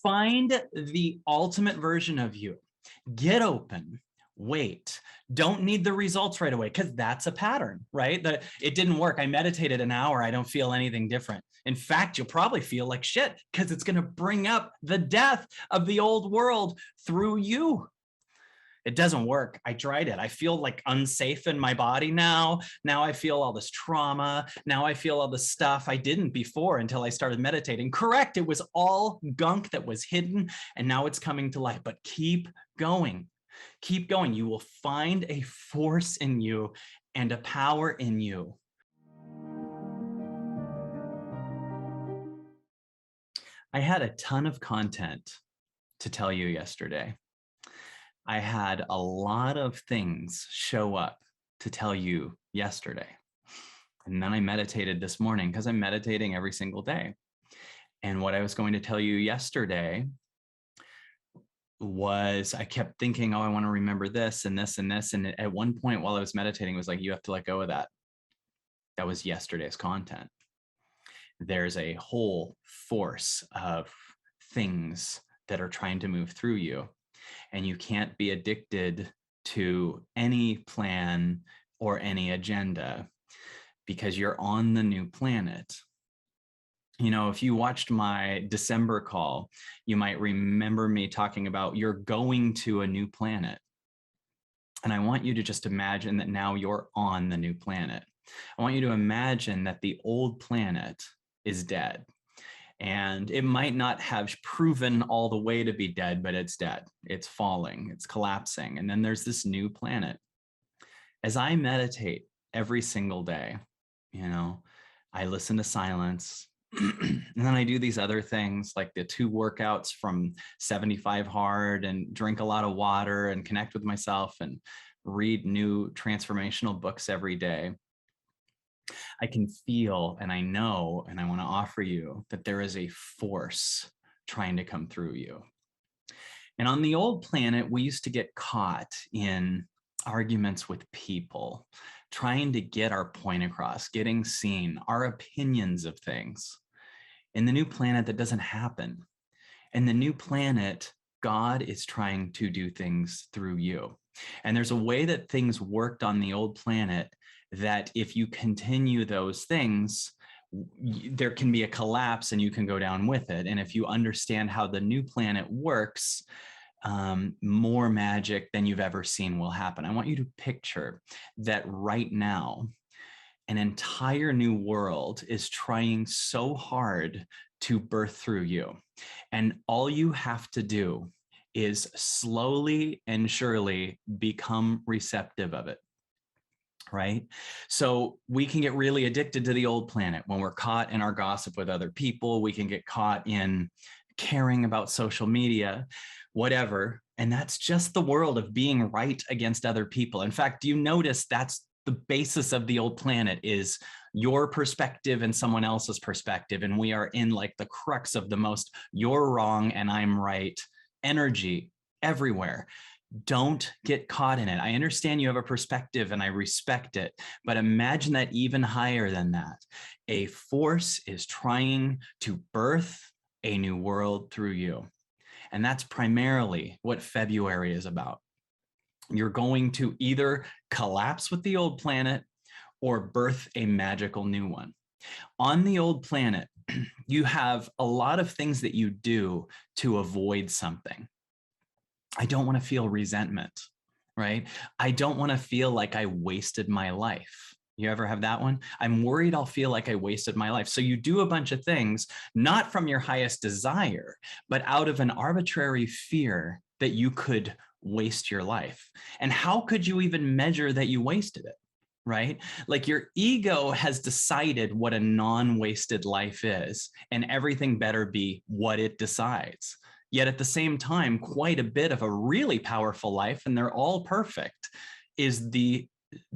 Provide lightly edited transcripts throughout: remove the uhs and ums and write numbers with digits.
Find the ultimate version of you. Get open. Wait. Don't need the results right away, because that's a pattern, right? That it didn't work. I meditated an hour. I don't feel anything different. In fact, you'll probably feel like shit, because it's going to bring up the death of the old world through you. It doesn't work. I tried it. I feel like unsafe in my body now. Now I feel all this trauma. Now I feel all the stuff I didn't before until I started meditating. Correct. It was all gunk that was hidden, and now it's coming to light. But keep going. Keep going. You will find a force in you and a power in you. I had a ton of content to tell you yesterday. I had a lot of things show up to tell you yesterday. And then I meditated this morning, because I'm meditating every single day. And what I was going to tell you yesterday was, I kept thinking, oh, I want to remember this and this and this. And at one point while I was meditating, it was like, you have to let go of that. That was yesterday's content. There's a whole force of things that are trying to move through you. And you can't be addicted to any plan or any agenda, because you're on the new planet. You know, if you watched my December call, you might remember me talking about you're going to a new planet. And I want you to just imagine that now you're on the new planet. I want you to imagine that the old planet is dead. And it might not have proven all the way to be dead, but it's dead. It's falling, it's collapsing. And then there's this new planet. As I meditate every single day, you know, I listen to silence. And then I do these other things, like the 2 workouts from 75 hard, and drink a lot of water and connect with myself and read new transformational books every day. I can feel, and I know, and I want to offer you that there is a force trying to come through you. And on the old planet, we used to get caught in arguments with people, trying to get our point across, getting seen, our opinions of things. In the new planet, that doesn't happen. In the new planet, God is trying to do things through you. And there's a way that things worked on the old planet that if you continue those things, there can be a collapse and you can go down with it. And if you understand how the new planet works, more magic than you've ever seen will happen. I want you to picture that right now, an entire new world is trying so hard to birth through you. And all you have to do is slowly and surely become receptive of it. Right? So we can get really addicted to the old planet when we're caught in our gossip with other people. We can get caught in caring about social media, whatever. And that's just the world of being right against other people. In fact, do you notice that's the basis of the old planet, is your perspective and someone else's perspective. And we are in like the crux of the most you're wrong and I'm right energy everywhere. Don't get caught in it. I understand you have a perspective and I respect it, but imagine that even higher than that. A force is trying to birth a new world through you. And that's primarily what February is about. You're going to either collapse with the old planet or birth a magical new one. On the old planet, you have a lot of things that you do to avoid something. I don't want to feel resentment, right? I don't want to feel like I wasted my life. You ever have that one? I'm worried I'll feel like I wasted my life. So you do a bunch of things, not from your highest desire, but out of an arbitrary fear that you could waste your life. And how could you even measure that you wasted it, right? Like your ego has decided what a non-wasted life is, and everything better be what it decides. Yet at the same time, quite a bit of a really powerful life, and they're all perfect, is the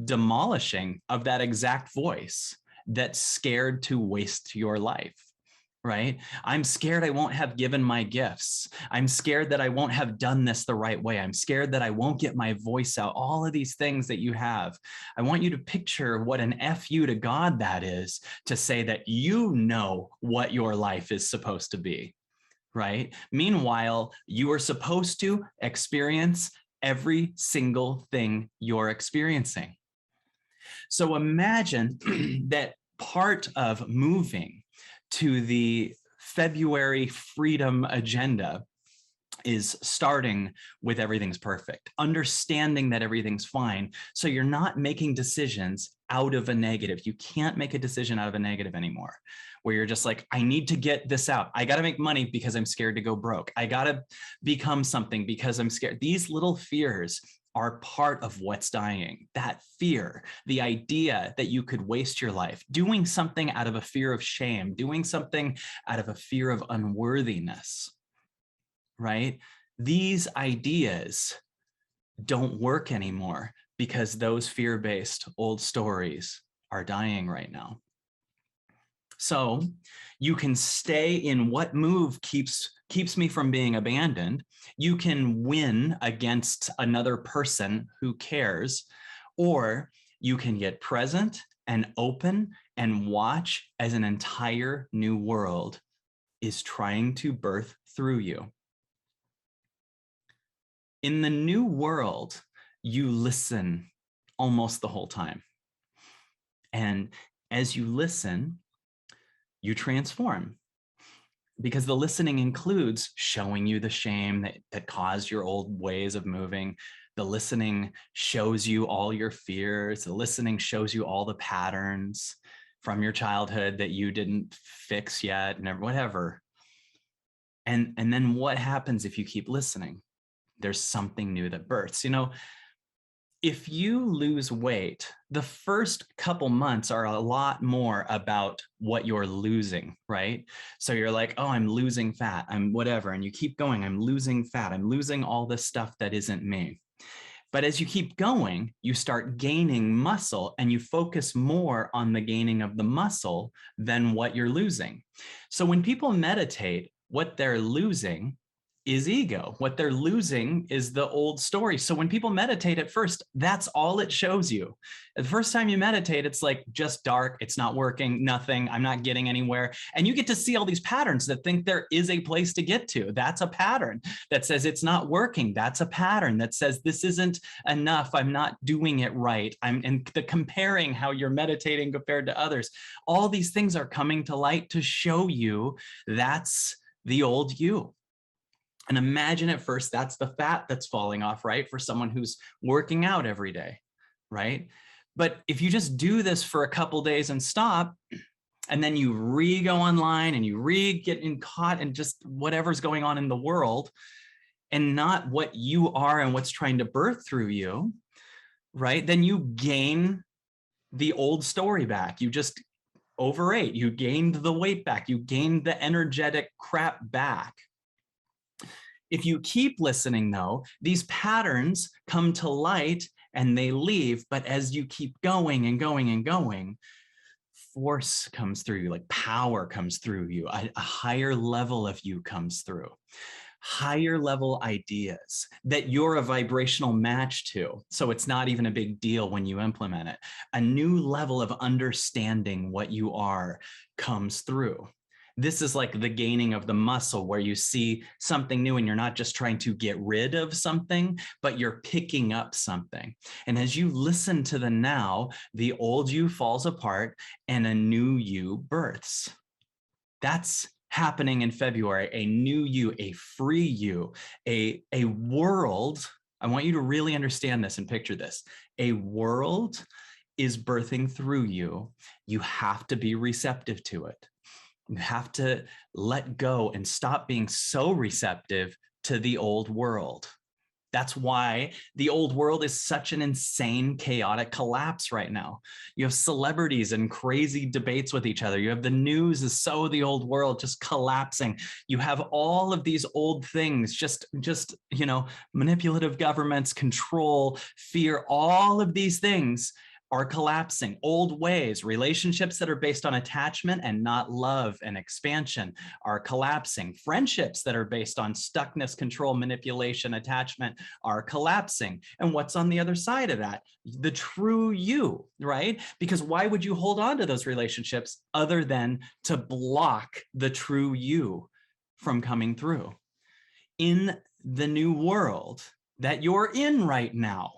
demolishing of that exact voice that's scared to waste your life, right? I'm scared I won't have given my gifts. I'm scared that I won't have done this the right way. I'm scared that I won't get my voice out. All of these things that you have. I want you to picture what an F you to God that is, to say that you know what your life is supposed to be. right? Meanwhile, you are supposed to experience every single thing you're experiencing. So imagine that part of moving to the February freedom agenda is starting with everything's perfect, understanding that everything's fine. So you're not making decisions out of a negative. You can't make a decision out of a negative anymore, where you're just like, I need to get this out. I got to make money because I'm scared to go broke. I got to become something because I'm scared. These little fears are part of what's dying. That fear, the idea that you could waste your life doing something out of a fear of shame, doing something out of a fear of unworthiness, right? These ideas don't work anymore because those fear-based old stories are dying right now. So you can stay in what move keeps me from being abandoned. You can win against another person who cares, or you can get present and open and watch as an entire new world is trying to birth through you. In the new world, you listen almost the whole time. And as you listen, you transform, because the listening includes showing you the shame that caused your old ways of moving. The listening shows you all your fears. The listening shows you all the patterns from your childhood that you didn't fix yet, and whatever. And then what happens if you keep listening? There's something new that births. You know, if you lose weight, the first couple months are a lot more about what you're losing, right? So you're like, oh, I'm losing fat, I'm whatever. And you keep going, I'm losing fat, I'm losing all this stuff that isn't me. But as you keep going, you start gaining muscle, and you focus more on the gaining of the muscle than what you're losing. So when people meditate, what they're losing is ego. What they're losing is the old story. So when people meditate at first, that's all it shows you. The first time you meditate, it's like just dark. It's not working, nothing. I'm not getting anywhere. And you get to see all these patterns that think there is a place to get to. That's a pattern that says it's not working. That's a pattern that says this isn't enough. I'm not doing it right. And the comparing how you're meditating compared to others. All these things are coming to light to show you that's the old you. And imagine at first that's the fat that's falling off, right? For someone who's working out every day, right? But if you just do this for a couple days and stop, and then you go online and you get caught in just whatever's going on in the world and not what you are and what's trying to birth through you, right? Then you gain the old story back. You just overate, you gained the weight back, you gained the energetic crap back. If you keep listening, though, these patterns come to light and they leave. But as you keep going and going and going, force comes through you, like power comes through you, a higher level of you comes through, higher level ideas that you're a vibrational match to. So it's not even a big deal when you implement it. A new level of understanding what you are comes through. This is like the gaining of the muscle, where you see something new and you're not just trying to get rid of something, but you're picking up something. And as you listen to the now, the old you falls apart and a new you births. That's happening in February, a new you, a free you, a world. I want you to really understand this and picture this. A world is birthing through you. You have to be receptive to it. You have to let go and stop being so receptive to the old world. That's why the old world is such an insane, chaotic collapse right now. You have celebrities and crazy debates with each other. You have the news is so the old world just collapsing. You have all of these old things, just manipulative governments, control, fear, all of these things are collapsing. Old ways, relationships that are based on attachment and not love and expansion are collapsing. Friendships that are based on stuckness, control, manipulation, attachment are collapsing. And what's on the other side of that? The true you, right? Because why would you hold on to those relationships other than to block the true you from coming through in the new world that you're in right now.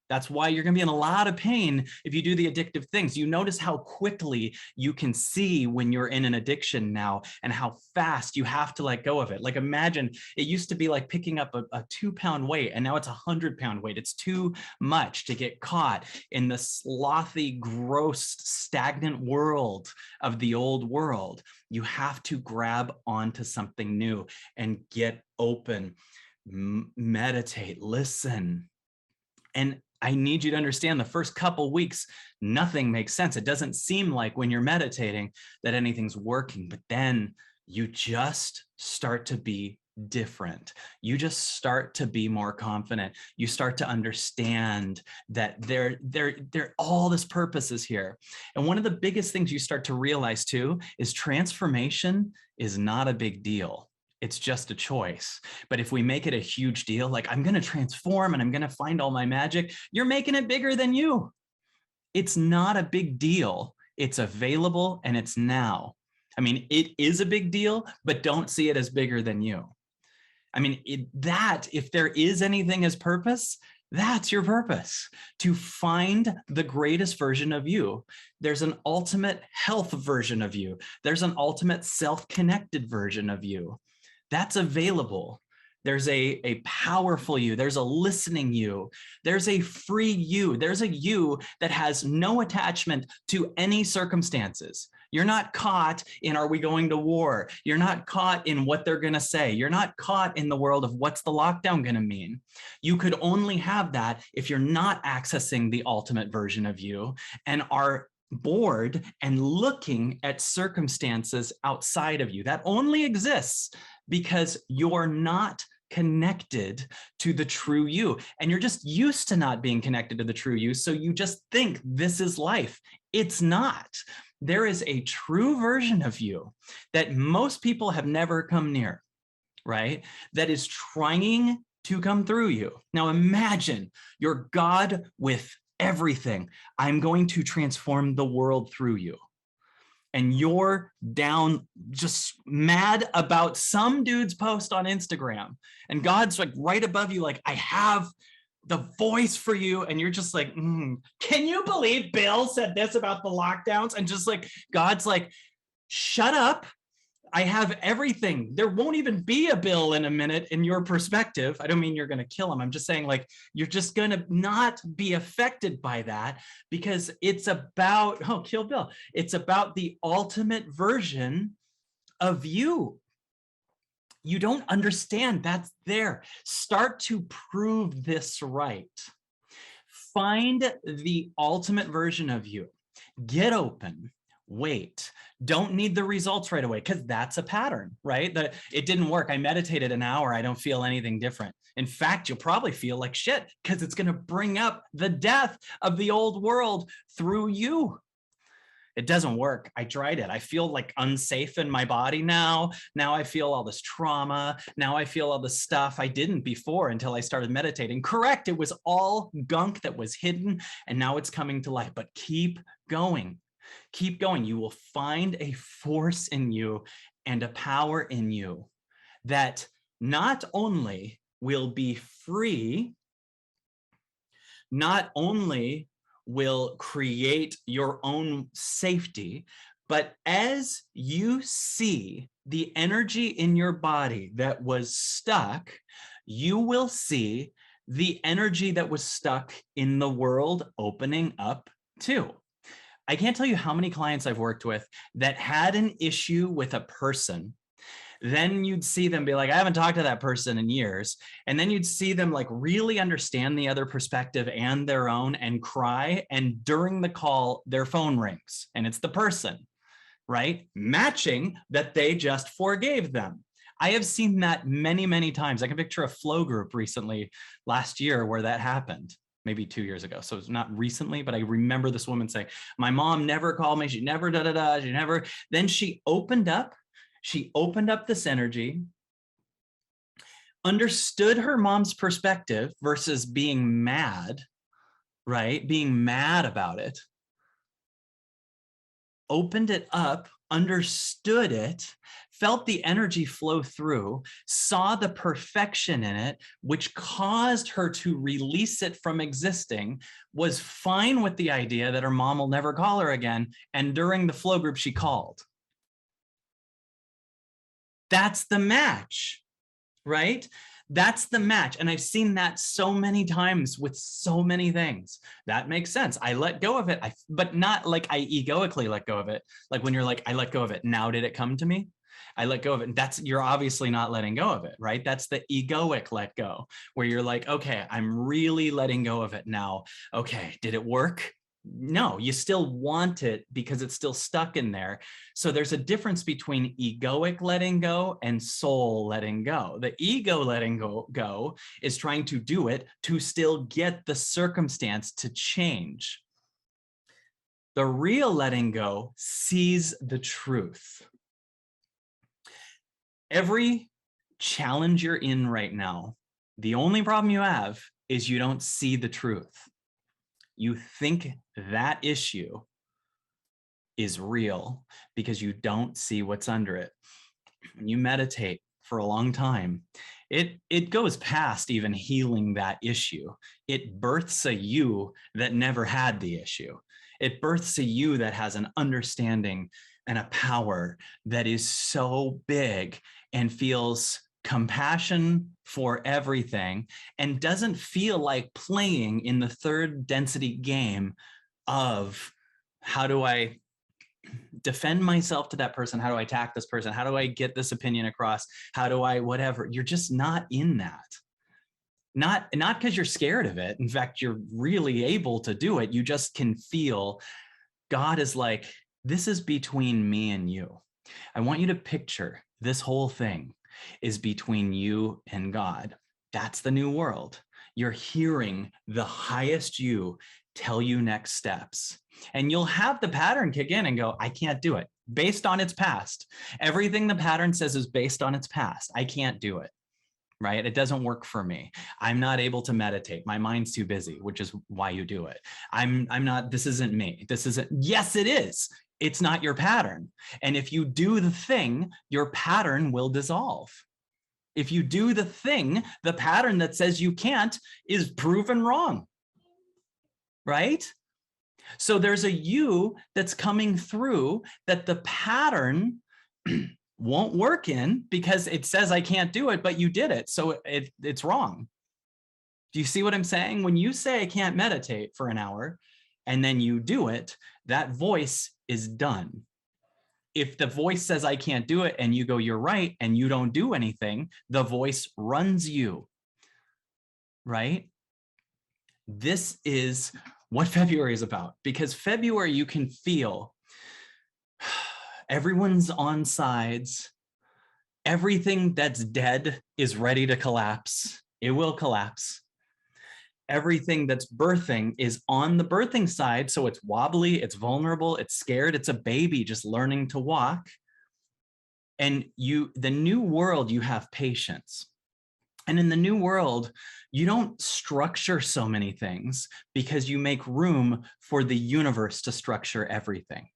That's why you're going to be in a lot of pain if you do the addictive things. You notice how quickly you can see when you're in an addiction now and how fast you have to let go of it. Like imagine it used to be like picking up a 2-pound weight and now it's a 100-pound weight. It's too much to get caught in the slothy, gross, stagnant world of the old world. You have to grab onto something new and get open, meditate, listen. And I need you to understand the first couple weeks, nothing makes sense. It doesn't seem like when you're meditating that anything's working, but then you just start to be different. You just start to be more confident. You start to understand that there all this purpose is here. And one of the biggest things you start to realize too is transformation is not a big deal. It's just a choice. But if we make it a huge deal, like I'm going to transform and I'm going to find all my magic, you're making it bigger than you. It's not a big deal. It's available and it's now. I mean, it is a big deal, but don't see it as bigger than you. I mean, if there is anything as purpose, that's your purpose, to find the greatest version of you. There's an ultimate health version of you. There's an ultimate self-connected version of you. That's available. There's a powerful you. There's a listening you. There's a free you. There's a you that has no attachment to any circumstances. You're not caught in, are we going to war? You're not caught in what they're going to say. You're not caught in the world of what's the lockdown going to mean. You could only have that if you're not accessing the ultimate version of you and are bored and looking at circumstances outside of you. That only exists because you're not connected to the true you. And you're just used to not being connected to the true you. So you just think this is life. It's not. There is a true version of you that most people have never come near, right? That is trying to come through you. Now imagine you're God with everything. I'm going to transform the world through you. And you're down just mad about some dude's post on Instagram. And God's like right above you, like, I have the voice for you. And you're just like, can you believe Bill said this about the lockdowns? And just like, God's like, shut up. I have everything. There won't even be a Bill in a minute in your perspective. I don't mean you're going to kill him. I'm just saying like, you're just going to not be affected by that because it's about, kill Bill. It's about the ultimate version of you. You don't understand that's there. Start to prove this right. Find the ultimate version of you. Get open. Wait, don't need the results right away because that's a pattern, right? That it didn't work. I meditated an hour. I don't feel anything different. In fact, you'll probably feel like shit because it's going to bring up the death of the old world through you. It doesn't work. I tried it. I feel like unsafe in my body now. Now I feel all this trauma. Now I feel all the stuff I didn't before until I started meditating. Correct. It was all gunk that was hidden and now it's coming to light, but keep going. Keep going. You will find a force in you and a power in you that not only will be free, not only will create your own safety, but as you see the energy in your body that was stuck, you will see the energy that was stuck in the world opening up too. I can't tell you how many clients I've worked with that had an issue with a person. Then you'd see them be like, I haven't talked to that person in years. And then you'd see them like really understand the other perspective and their own and cry. And during the call, their phone rings and it's the person, right? Matching that they just forgave them. I have seen that many, many times. I can picture a flow group recently last year where that happened. Maybe 2 years ago. So it's not recently, but I remember this woman saying, my mom never called me. She never she never. Then she opened up this energy, understood her mom's perspective versus being mad, right? Being mad about it. opened it up, understood it, felt the energy flow through, saw the perfection in it, which caused her to release it from existing, was fine with the idea that her mom will never call her again. And during the flow group, she called. That's the match, right? That's the match. And I've seen that so many times with so many things. That makes sense. I let go of it, but not like I egoically let go of it. Like when you're like, I let go of it. Now did it come to me? I let go of it. You're obviously not letting go of it, right? That's the egoic let go, where you're like, okay, I'm really letting go of it now. Okay, did it work? No, you still want it because it's still stuck in there. So there's a difference between egoic letting go and soul letting go. The ego letting go is trying to do it to still get the circumstance to change. The real letting go sees the truth. Every challenge you're in right now, the only problem you have is you don't see the truth. You think that issue is real because you don't see what's under it. When you meditate for a long time, it goes past even healing that issue. It births a you that never had the issue. It births a you that has an understanding and a power that is so big and feels compassion for everything and doesn't feel like playing in the third density game of how do I defend myself to that person? How do I attack this person? How do I get this opinion across? How do I whatever? You're just not in that. Not because you're scared of it. In fact, you're really able to do it. You just can feel God is like, this is between me and you. I want you to picture this whole thing is between you and God. That's the new world. You're hearing the highest you tell you next steps. And you'll have the pattern kick in and go, I can't do it based on its past. Everything the pattern says is based on its past. I can't do it. Right? It doesn't work for me. I'm not able to meditate. My mind's too busy, which is why you do it. I'm not, this isn't me. This isn't, yes, it is. It's not your pattern. And if you do the thing, your pattern will dissolve. If you do the thing, the pattern that says you can't is proven wrong. Right? So there's a you that's coming through that the pattern won't work in because it says I can't do it, but you did it. So it's wrong. Do you see what I'm saying? When you say I can't meditate for an hour and then you do it, that voice is done. If the voice says I can't do it and you go, you're right, and you don't do anything, the voice runs you, right? This is what February is about, because February you can feel everyone's on sides. Everything that's dead is ready to collapse. It will collapse. Everything that's birthing is on the birthing side. So it's wobbly, it's vulnerable, it's scared. It's a baby just learning to walk. And the new world, you have patience. And in the new world, you don't structure so many things because you make room for the universe to structure everything.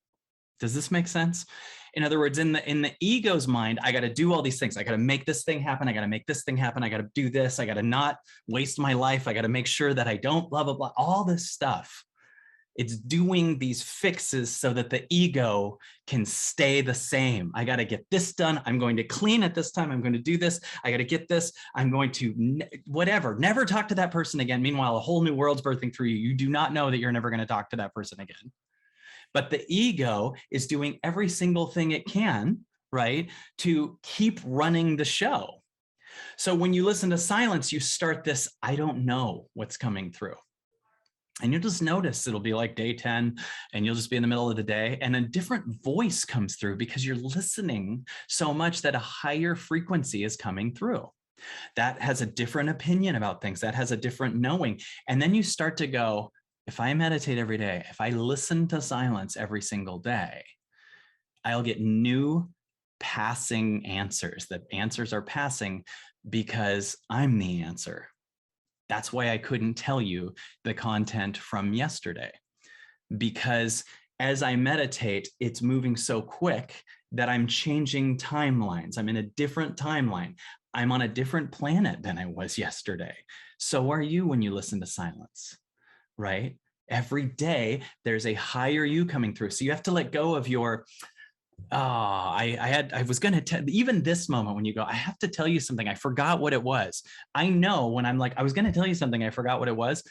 Does this make sense? In other words, in the ego's mind, I got to do all these things. I got to make this thing happen. I got to make this thing happen. I got to do this. I got to not waste my life. I got to make sure that I don't blah, blah, blah, all this stuff. It's doing these fixes so that the ego can stay the same. I got to get this done. I'm going to clean at this time. I'm going to do this. I got to get this. I'm going to whatever, never talk to that person again. Meanwhile, a whole new world's birthing through you. You do not know that you're never going to talk to that person again. But the ego is doing every single thing it can, right, to keep running the show. So when you listen to silence, you start this, I don't know what's coming through. And you'll just notice it'll be like day 10 and you'll just be in the middle of the day and a different voice comes through because you're listening so much that a higher frequency is coming through. That has a different opinion about things. That has a different knowing. And then you start to go, if I meditate every day, if I listen to silence every single day, I'll get new passing answers. The answers are passing because I'm the answer. That's why I couldn't tell you the content from yesterday, because as I meditate, it's moving so quick that I'm changing timelines. I'm in a different timeline. I'm on a different planet than I was yesterday. So are you when you listen to silence, right? Every day there's a higher you coming through. So you have to let go of your, I was going to tell, even this moment when you go, I have to tell you something. I forgot what it was. I know when I'm like, I was going to tell you something. I forgot what it was.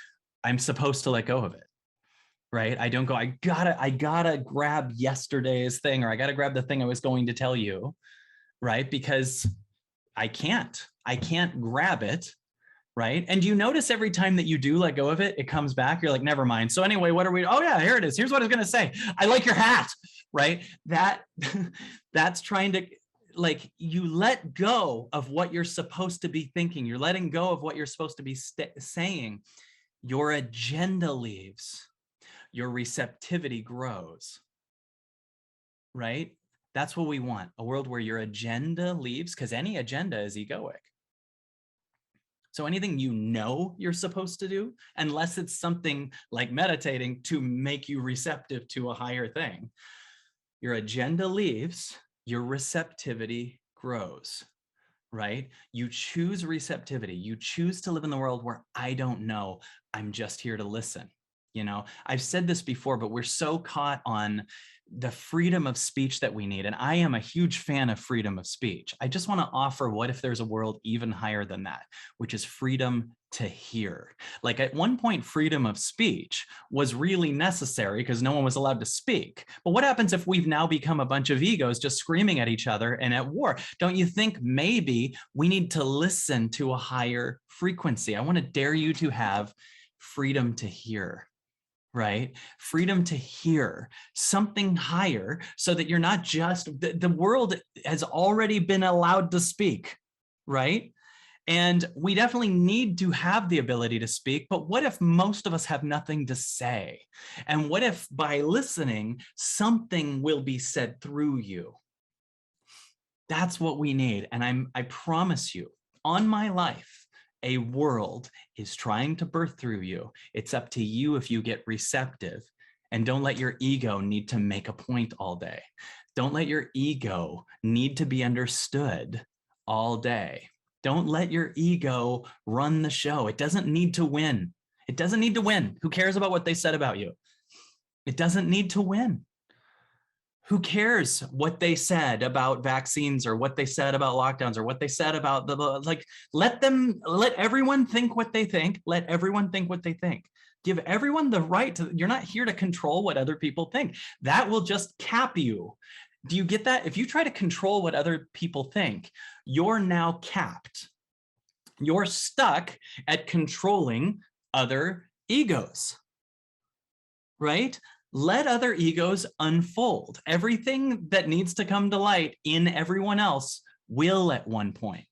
I'm supposed to let go of it. Right. I don't go, I gotta grab yesterday's thing, or I gotta grab the thing I was going to tell you. Right. Because I can't grab it. Right. And you notice every time that you do let go of it, it comes back. You're like, never mind. So anyway, what are we? Oh yeah, here it is. Here's what I was going to say. I like your hat. Right. That's trying to, like, you let go of what you're supposed to be thinking. You're letting go of what you're supposed to be saying. Your agenda leaves. Your receptivity grows. Right. That's what we want. A world where your agenda leaves, because any agenda is egoic. So anything you know you're supposed to do, unless it's something like meditating to make you receptive to a higher thing, your agenda leaves, your receptivity grows, right? You choose receptivity. You choose to live in the world where I don't know, I'm just here to listen. You know, I've said this before, but we're so caught on the freedom of speech that we need. And I am a huge fan of freedom of speech. I just want to offer, what if there's a world even higher than that, which is freedom to hear. Like at one point, freedom of speech was really necessary because no one was allowed to speak. But what happens if we've now become a bunch of egos just screaming at each other and at war? Don't you think maybe we need to listen to a higher frequency? I want to dare you to have freedom to hear. Right? Freedom to hear something higher, so that you're not just, the world has already been allowed to speak, right? And we definitely need to have the ability to speak, but what if most of us have nothing to say? And what if by listening, something will be said through you? That's what we need. And I promise you, on my life, a world is trying to birth through you. It's up to you if you get receptive, and don't let your ego need to make a point all day. Don't let your ego need to be understood all day. Don't let your ego run the show. It doesn't need to win. It doesn't need to win. Who cares about what they said about you? It doesn't need to win. Who cares what they said about vaccines, or what they said about lockdowns, or what they said about like, let everyone think what they think. Let everyone think what they think. Give everyone the right to, you're not here to control what other people think. That will just cap you. Do you get that? If you try to control what other people think, you're now capped. You're stuck at controlling other egos, right? Let other egos unfold. Everything that needs to come to light in everyone else will at one point,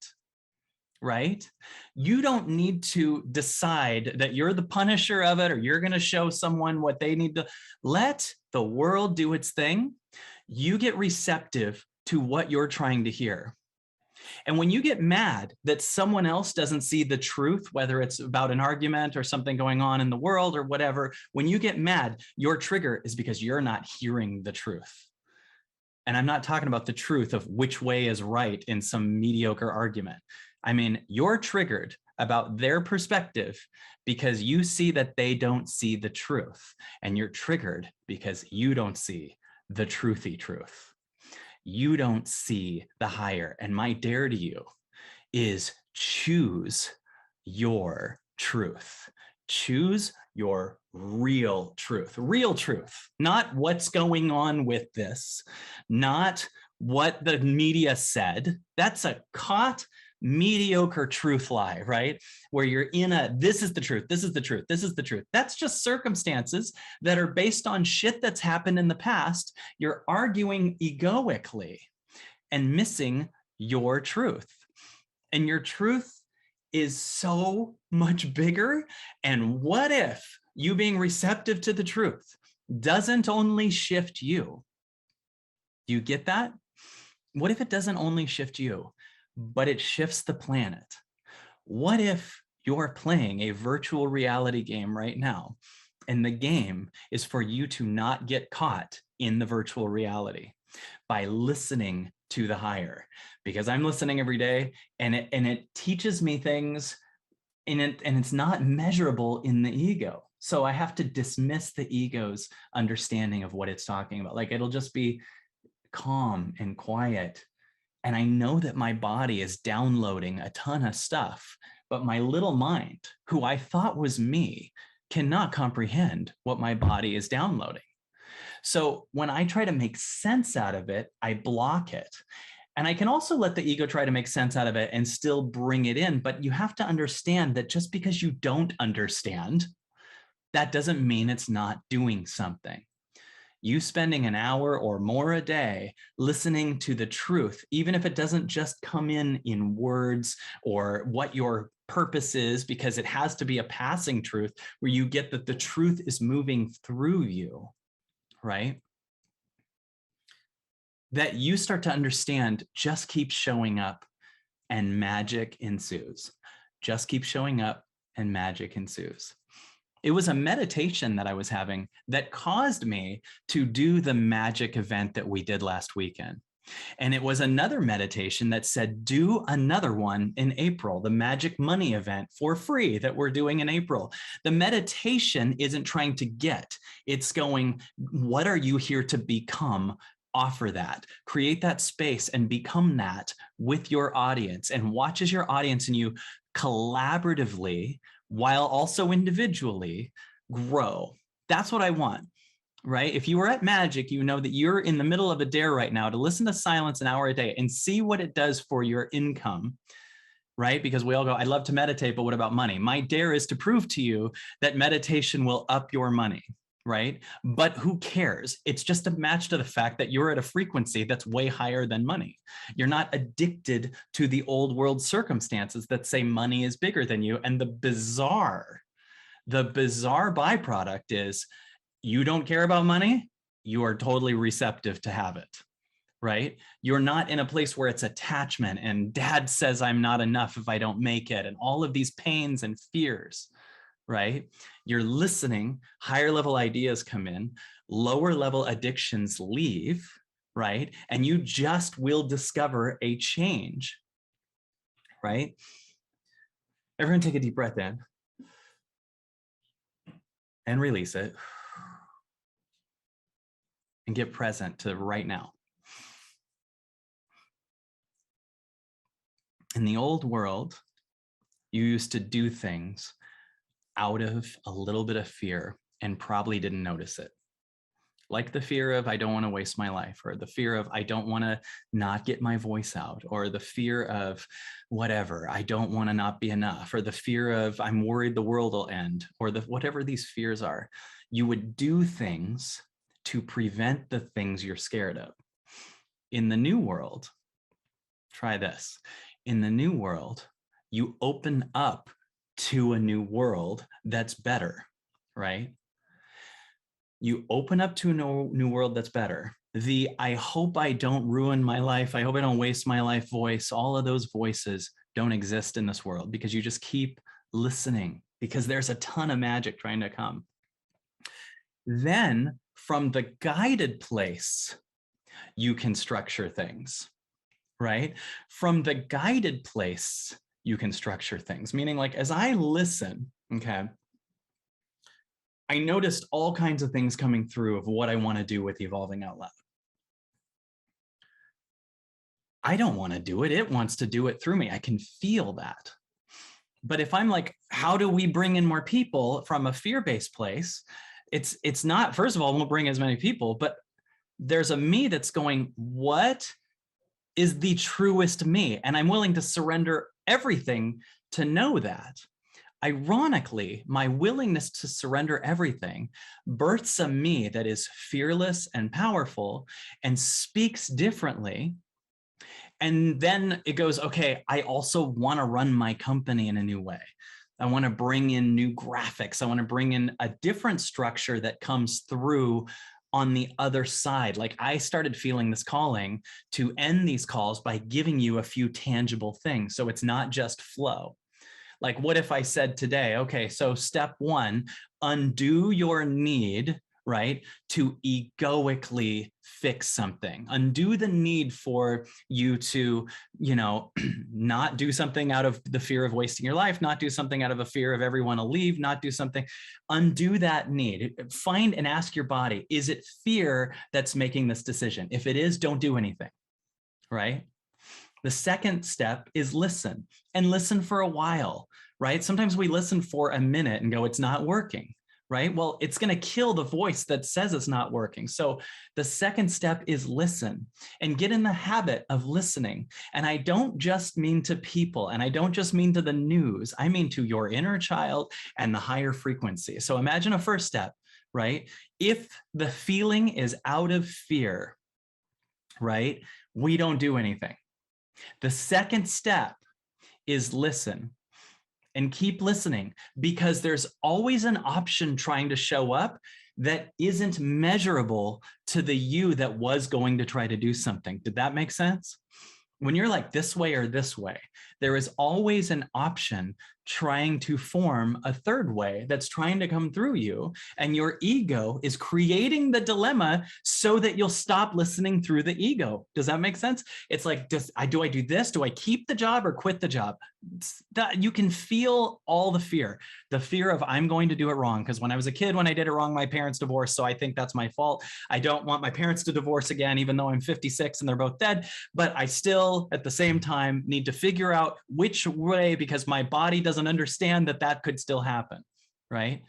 right? You don't need to decide that you're the punisher of it, or you're going to show someone what they need to. Let the world do its thing. You get receptive to what you're trying to hear. And when you get mad that someone else doesn't see the truth, whether it's about an argument or something going on in the world or whatever, when you get mad, your trigger is because you're not hearing the truth. And I'm not talking about the truth of which way is right in some mediocre argument. I mean, you're triggered about their perspective because you see that they don't see the truth. And you're triggered because you don't see the truthy truth. You don't see the higher. And my dare to you is choose your truth. Choose your real truth, not what's going on with this, not what the media said. That's a caught mediocre truth lie, right? Where you're in a, this is the truth, this is the truth, this is the truth. That's just circumstances that are based on shit that's happened in the past. You're arguing egoically and missing your truth. And your truth is so much bigger. And what if you being receptive to the truth doesn't only shift you? Do you get that? What if it doesn't only shift you, but it shifts the planet? What if you're playing a virtual reality game right now And the game is for you to not get caught in the virtual reality by listening to the higher, because I'm listening every day, and it teaches me things, and it's not measurable in the ego. So I have to dismiss the ego's understanding of what it's talking about. Like, it'll just be calm and quiet. And I know that my body is downloading a ton of stuff, but my little mind, who I thought was me, cannot comprehend what my body is downloading. So when I try to make sense out of it, I block it. And I can also let the ego try to make sense out of it and still bring it in. But you have to understand that just because you don't understand, that doesn't mean it's not doing something. You spending an hour or more a day listening to the truth, even if it doesn't just come in words or what your purpose is, because it has to be a passing truth where you get that the truth is moving through you, right? That you start to understand, just keep showing up and magic ensues. Just keep showing up and magic ensues. It was a meditation that I was having that caused me to do the magic event that we did last weekend. And it was another meditation that said, do another one in April, the magic money event for free that we're doing in April. The meditation isn't trying to get, it's going, what are you here to become? Offer that, create that space and become that with your audience, and watch as your audience and you collaboratively, while also individually, grow. That's what I want, right? If you were at Magic, you know that you're in the middle of a dare right now to listen to silence an hour a day and see what it does for your income, right? Because we all go, I love to meditate, but what about money? My dare is to prove to you that meditation will up your money, right? But who cares? It's just a match to the fact that you're at a frequency that's way higher than money. You're not addicted to the old world circumstances that say money is bigger than you. And the bizarre byproduct is, you don't care about money, you are totally receptive to have it, right? You're not in a place where it's attachment and dad says I'm not enough if I don't make it, and all of these pains and fears, right? You're listening, higher level ideas come in, lower level addictions leave, right? And you just will discover a change, right? Everyone take a deep breath in and release it, and get present to right now. In the old world, you used to do things out of a little bit of fear and probably didn't notice it. Like the fear of, I don't want to waste my life, or the fear of, I don't want to not get my voice out, or the fear of whatever, I don't want to not be enough, or the fear of, I'm worried the world will end, or whatever these fears are. You would do things to prevent the things you're scared of. In the new world, try this. In the new world, you open up to a new world that's better, right? You open up to a new world that's better. The I hope I don't ruin my life, I hope I don't waste my life voice, all of those voices don't exist in this world, because you just keep listening, because there's a ton of magic trying to come. Then from the guided place, you can structure things, right? From the guided place, you can structure things. Meaning, like, as I listen, okay, I noticed all kinds of things coming through of what I want to do with Evolving Out Loud. I don't want to do it. It wants to do it through me. I can feel that. But if I'm like, how do we bring in more people from a fear-based place? It's not, first of all, won't bring as many people, but there's a me that's going, what is the truest me? And I'm willing to surrender everything to know that. Ironically, my willingness to surrender everything births a me that is fearless and powerful and speaks differently. And then it goes, okay, I also want to run my company in a new way. I want to bring in new graphics. I want to bring in a different structure that comes through on the other side. Like, I started feeling this calling to end these calls by giving you a few tangible things. So it's not just flow. Like, what if I said today, okay, so step one, undo your need, right, to egoically fix something. Undo the need for you to, not do something out of the fear of wasting your life, not do something out of a fear of everyone will leave, not do something. Undo that need. Find and ask your body, is it fear that's making this decision? If it is, don't do anything, right? The second step is listen, and listen for a while, right? Sometimes we listen for a minute and go, it's not working, right? Well, it's going to kill the voice that says it's not working. So the second step is listen and get in the habit of listening. And I don't just mean to people, and I don't just mean to the news. I mean to your inner child and the higher frequency. So imagine a first step, right? If the feeling is out of fear, right, we don't do anything. The second step is listen, and keep listening, because there's always an option trying to show up that isn't measurable to the you that was going to try to do something. Did that make sense? When you're like this way or this way, there is always an option trying to form a third way that's trying to come through you. And your ego is creating the dilemma so that you'll stop listening through the ego. Does that make sense? It's like, do I do this? Do I keep the job or quit the job? That you can feel all the fear of I'm going to do it wrong. Because when I was a kid, when I did it wrong, my parents divorced. So I think that's my fault. I don't want my parents to divorce again, even though I'm 56 and they're both dead. But I still, at the same time, need to figure out which way, because my body doesn't understand that could still happen, right?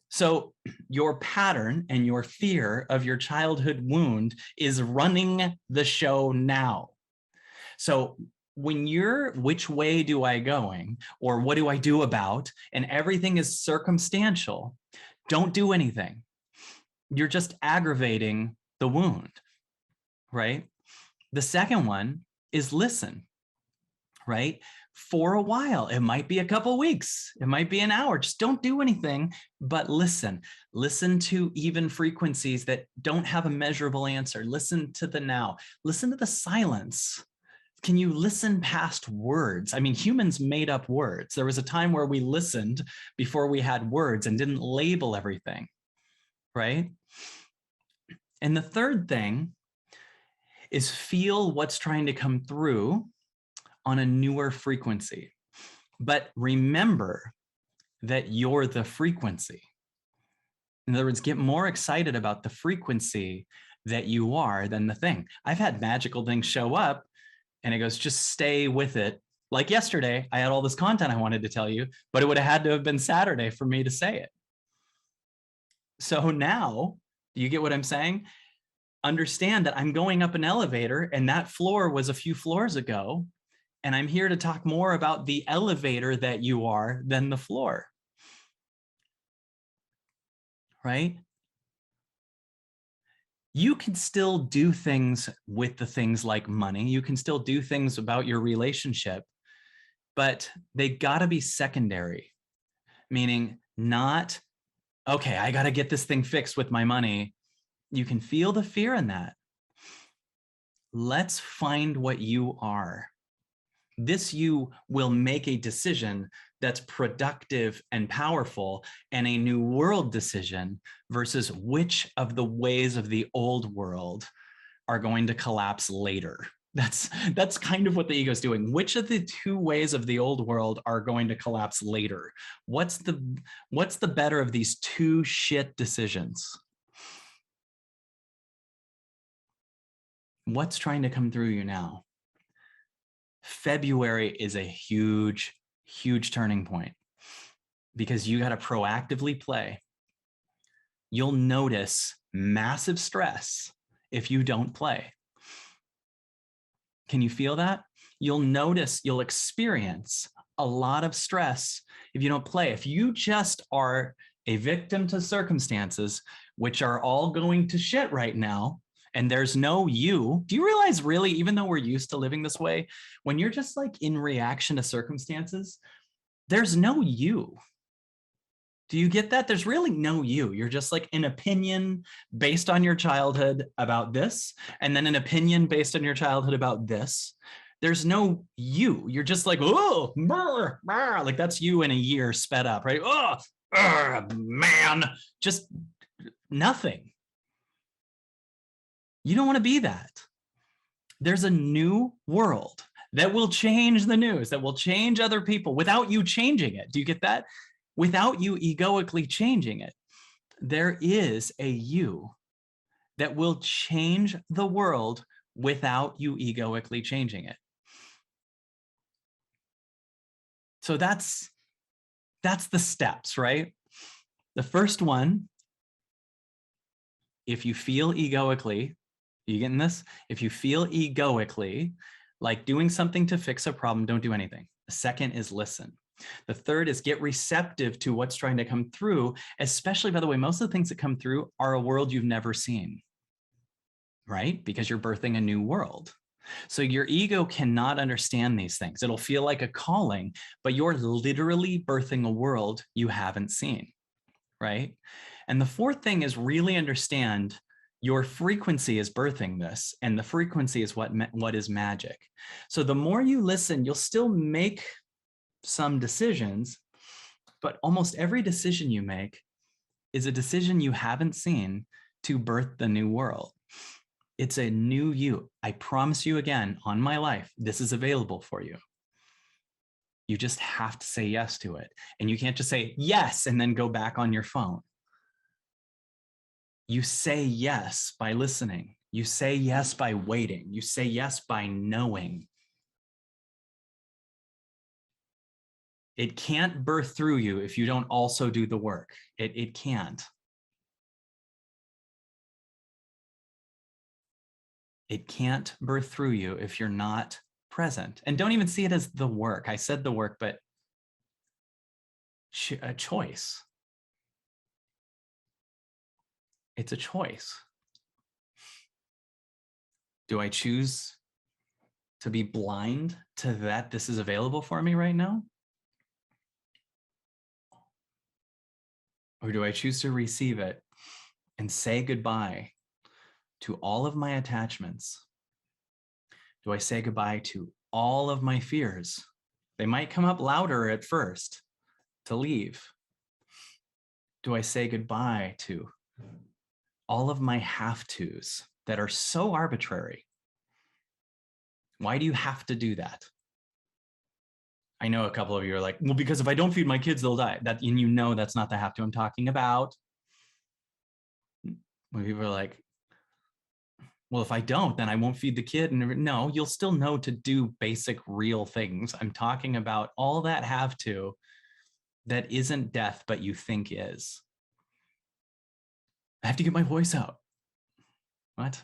So your pattern and your fear of your childhood wound is running the show now. So when you're, which way do I going, or what do I do about, and everything is circumstantial, don't do anything. You're just aggravating the wound, right? The second one is listen, right? For a while, it might be a couple weeks, it might be an hour, just don't do anything, but listen. Listen to even frequencies that don't have a measurable answer. Listen to the now, listen to the silence. Can you listen past words? I mean, humans made up words. There was a time where we listened before we had words and didn't label everything, right? And the third thing is feel what's trying to come through on a newer frequency. But remember that you're the frequency. In other words, get more excited about the frequency that you are than the thing. I've had magical things show up and it goes, just stay with it. Like yesterday, I had all this content I wanted to tell you, but it would have had to have been Saturday for me to say it. So now, do you get what I'm saying? Understand that I'm going up an elevator and that floor was a few floors ago. And I'm here to talk more about the elevator that you are than the floor, right? You can still do things with the things like money. You can still do things about your relationship, but they gotta be secondary, meaning not, okay, I gotta get this thing fixed with my money. You can feel the fear in that. Let's find what you are. This you will make a decision that's productive and powerful, and a new world decision versus which of the ways of the old world are going to collapse later. That's kind of what the ego is doing. Which of the two ways of the old world are going to collapse later? What's the better of these two shit decisions? What's trying to come through you now? February is a huge, huge turning point because you got to proactively play. You'll notice massive stress if you don't play. Can you feel that? You'll experience a lot of stress if you don't play. If you just are a victim to circumstances, which are all going to shit right now, and there's no you. Do you realize really, even though we're used to living this way, when you're just like in reaction to circumstances, there's no you. Do you get that? There's really no you. You're just like an opinion based on your childhood about this, and then an opinion based on your childhood about this. There's no you. You're just like, oh, brr, brr. Like that's you in a year sped up, right? Oh, man, just nothing. You don't want to be that. There's a new world that will change the news, that will change other people without you changing it. Do you get that? Without you egoically changing it. There is a you that will change the world without you egoically changing it. So that's the steps, right? The first one, if you feel egoically, you getting this? If you feel egoically like doing something to fix a problem, don't do anything. The second is listen. The third is get receptive to what's trying to come through, especially, by the way, most of the things that come through are a world you've never seen, right? Because you're birthing a new world. So your ego cannot understand these things. It'll feel like a calling, but you're literally birthing a world you haven't seen, right? And the fourth thing is really understand your frequency is birthing this, and the frequency is what is magic. So the more you listen, you'll still make some decisions, but almost every decision you make is a decision you haven't seen to birth the new world. It's a new you. I promise you again, on my life, this is available for you. You just have to say yes to it. And you can't just say yes and then go back on your phone. You say yes by listening. You say yes by waiting. You say yes by knowing. It can't birth through you if you don't also do the work. It can't. It can't birth through you if you're not present. And don't even see it as the work. I said the work, but a choice. It's a choice. Do I choose to be blind to that this is available for me right now? Or do I choose to receive it and say goodbye to all of my attachments? Do I say goodbye to all of my fears? They might come up louder at first to leave. Do I say goodbye to all of my have-tos that are so arbitrary? Why do you have to do that? I know a couple of you are like, well, because if I don't feed my kids, they'll die. That, and you know that's not the have to I'm talking about. When people are like, well, if I don't, then I won't feed the kid. And no, you'll still know to do basic real things. I'm talking about all that have to that isn't death, but you think is. I have to get my voice out. What?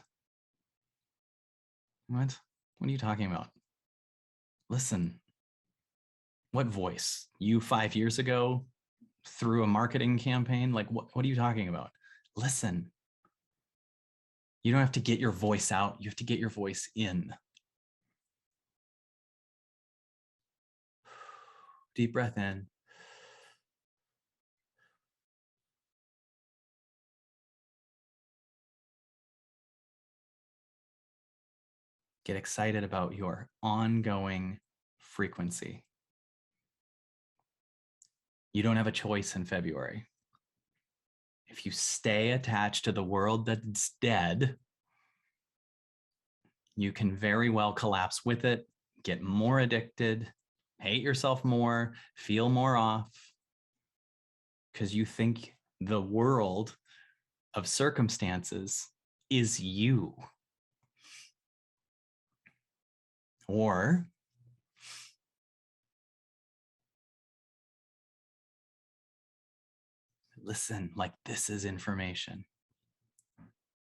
What? What are you talking about? Listen. What voice? You 5 years ago through a marketing campaign? Like, what are you talking about? Listen. You don't have to get your voice out. You have to get your voice in. Deep breath in. Get excited about your ongoing frequency. You don't have a choice in February. If you stay attached to the world that's dead, you can very well collapse with it, get more addicted, hate yourself more, feel more off, because you think the world of circumstances is you. Or listen, like this is information.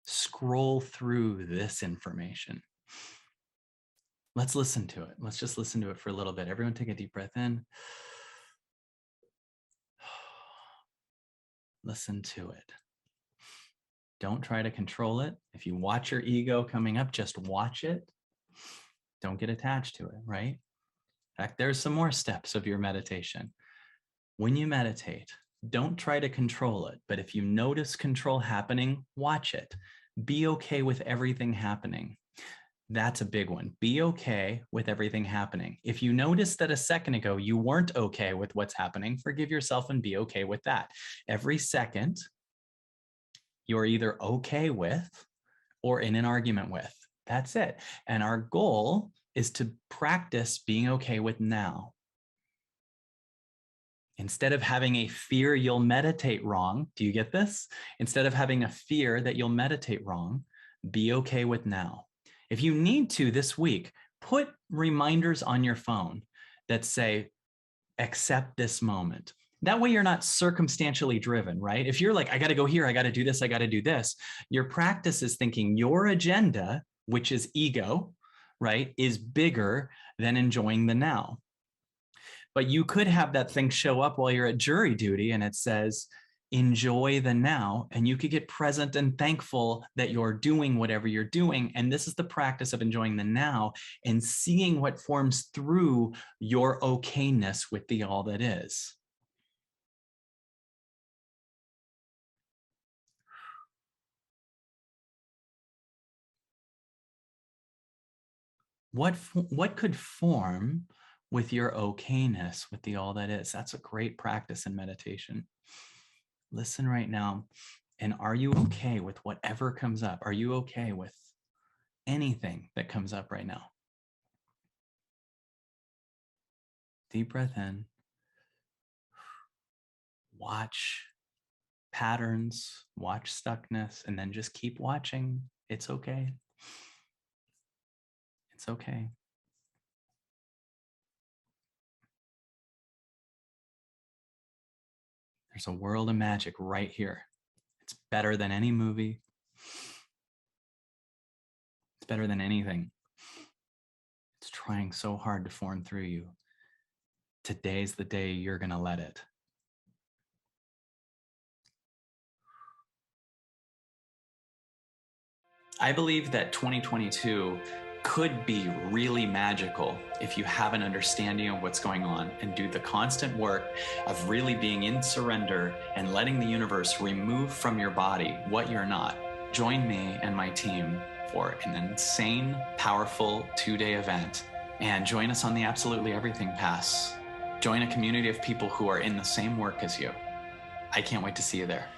Scroll through this information. Let's listen to it. Let's just listen to it for a little bit. Everyone take a deep breath in. Listen to it. Don't try to control it. If you watch your ego coming up, just watch it. Don't get attached to it, right? In fact, there's some more steps of your meditation. When you meditate, don't try to control it. But if you notice control happening, watch it. Be okay with everything happening. That's a big one. Be okay with everything happening. If you noticed that a second ago you weren't okay with what's happening, forgive yourself and be okay with that. Every second, you're either okay with or in an argument with. That's it. And our goal is to practice being okay with now. Instead of having a fear you'll meditate wrong, do you get this? Instead of having a fear that you'll meditate wrong, be okay with now. If you need to this week, put reminders on your phone that say, accept this moment. That way you're not circumstantially driven, right? If you're like, I got to go here, I got to do this, I got to do this, your practice is thinking your agenda, which is ego, right, is bigger than enjoying the now. But you could have that thing show up while you're at jury duty and it says, enjoy the now, and you could get present and thankful that you're doing whatever you're doing. And this is the practice of enjoying the now and seeing what forms through your okayness with the all that is. What could form with your okayness with the all that is? That's a great practice in meditation. Listen right now. And are you okay with whatever comes up? Are you okay with anything that comes up right now? Deep breath in. Watch patterns, watch stuckness, and then just keep watching. It's okay. It's okay. There's a world of magic right here. It's better than any movie. It's better than anything. It's trying so hard to form through you. Today's the day you're going to let it. I believe that 2022 could be really magical if you have an understanding of what's going on and do the constant work of really being in surrender and letting the universe remove from your body what you're not. Join me and my team for an insane, powerful 2-day event, and join us on the Absolutely Everything Pass. Join a community of people who are in the same work as you. I can't wait to see you there.